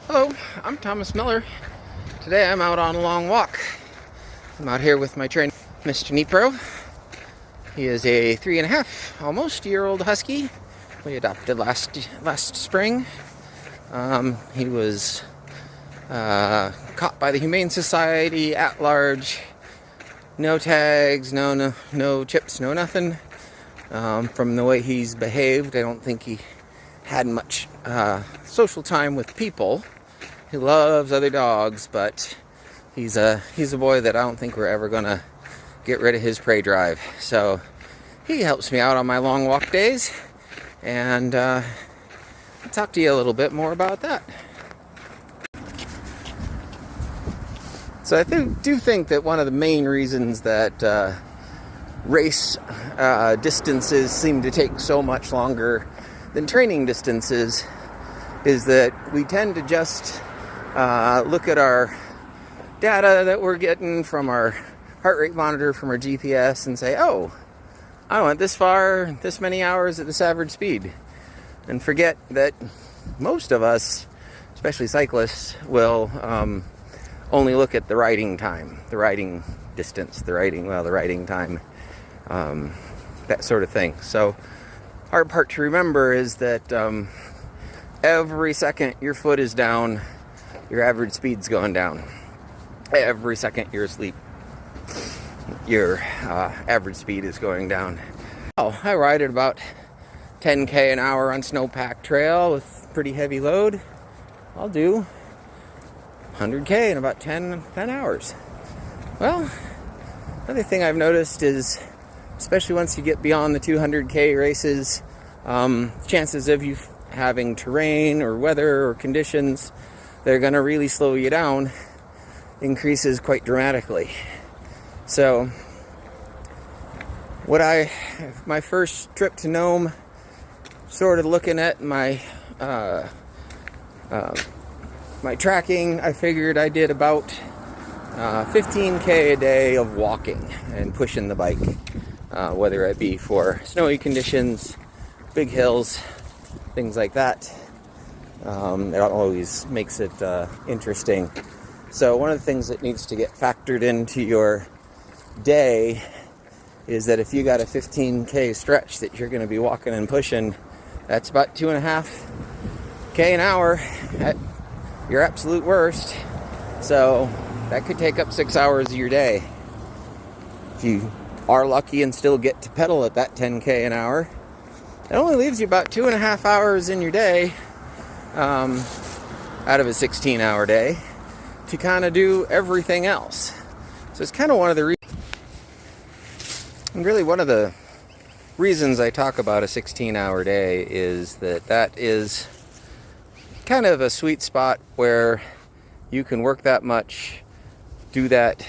Hello, I'm Thomas Miller. Today I'm out on a long walk. I'm out here with my trainer, Mr. Nipro. He is a 3.5, almost year-old husky. We adopted last spring. He was caught by the Humane Society at large. No tags, no chips, no nothing. From the way he's behaved, I don't think he had much social time with people. He loves other dogs, but he's a boy that I don't think we're ever gonna get rid of his prey drive. So he helps me out on my long walk days, and I'll talk to you a little bit more about that. So I do think that one of the main reasons that race distances seem to take so much longer than training distances is that we tend to just look at our data that we're getting from our heart rate monitor, from our GPS, and say, oh, I went this far, this many hours at this average speed. And forget that most of us, especially cyclists, will only look at the riding time, the riding distance, the riding time, that sort of thing. So hard part to remember is that every second your foot is down, your average speed's going down. Every second you're asleep, your average speed is going down. Oh, I ride at about 10k an hour on snowpack trail with pretty heavy load. I'll do 100k in about 10 hours. Well, another thing I've noticed is, especially once you get beyond the 200k races, chances of you having terrain or weather or conditions that are going to really slow you down increases quite dramatically. So my first trip to Nome, sort of looking at my my tracking, I figured I did about 15k a day of walking and pushing the bike, whether it be for snowy conditions, big hills, things like that. It always makes it interesting. So one of the things that needs to get factored into your day is that if you got a 15k stretch that you're going to be walking and pushing, that's about 2.5k an hour at your absolute worst. So that could take up 6 hours of your day. If you are lucky and still get to pedal at that 10k an hour, it only leaves you about 2.5 hours in your day, out of a 16-hour day, to kind of do everything else. So it's kind of one of the one of the reasons I talk about a 16-hour day is that is kind of a sweet spot where you can work that much, do that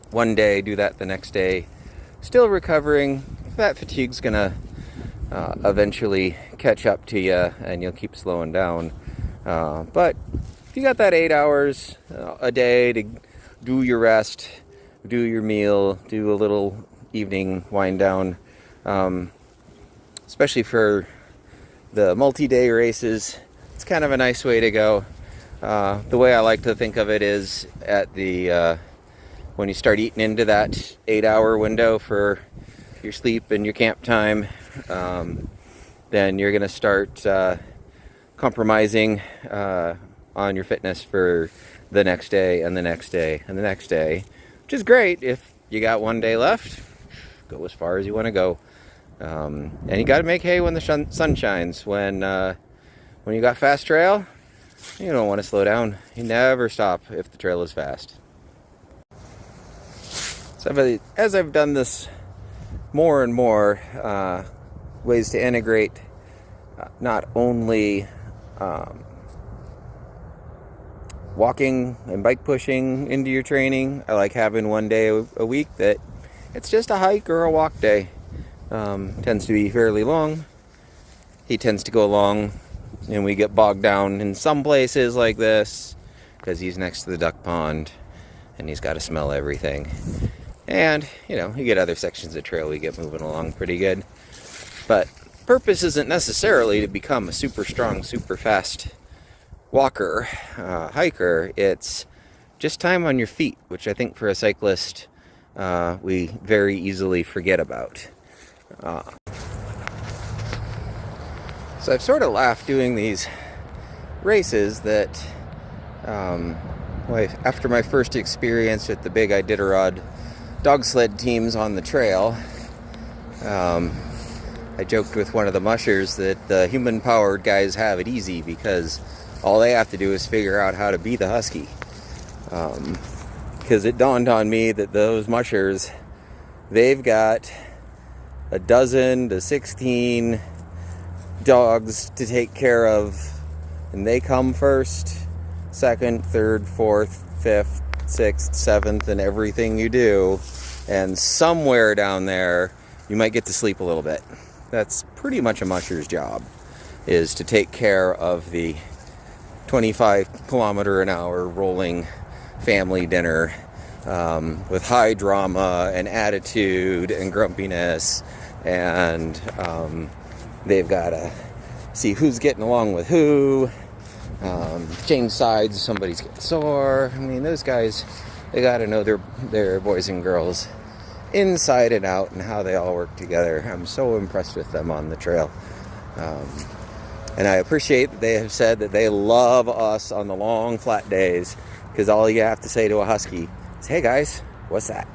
one day, do that the next day, still recovering. That fatigue's gonna eventually catch up to you, and you'll keep slowing down. But if you got that 8 hours a day to do your rest, do your meal, do a little evening wind down, especially for the multi-day races, it's kind of a nice way to go. The way I like to think of it is at the when you start eating into that 8-hour window for your sleep and your camp time, then you're going to start compromising on your fitness for the next day and the next day and the next day, which is great. If you got one day left, go as far as you want to go. And you got to make hay when the sun shines. When you got fast trail, you don't want to slow down. You never stop if the trail is fast. So as I've done this more and more, ways to integrate not only walking and bike pushing into your training. I like having one day a week that it's just a hike or a walk day. Tends to be fairly long. He tends to go long, and we get bogged down in some places like this because he's next to the duck pond and he's got to smell everything. And, you get other sections of trail we get moving along pretty good. But purpose isn't necessarily to become a super strong, super fast walker, hiker, it's just time on your feet, which I think for a cyclist we very easily forget about. So I've sort of laughed doing these races that after my first experience at the big Iditarod dog sled teams on the trail, I joked with one of the mushers that the human-powered guys have it easy because all they have to do is figure out how to be the husky. Because it dawned on me that those mushers, they've got a dozen to 16 dogs to take care of, and they come first, second, third, fourth, fifth, sixth, seventh, and everything you do. And somewhere down there, you might get to sleep a little bit. That's pretty much a musher's job, is to take care of the 25-kilometer-an-hour rolling family dinner with high drama and attitude and grumpiness, and they've got to see who's getting along with who, change sides if somebody's getting sore. I mean, those guys, they got to know their boys and girls inside and out and how they all work together. I'm so impressed with them on the trail. And I appreciate that they have said that they love us on the long, flat days, because all you have to say to a husky is, "Hey guys, what's that?"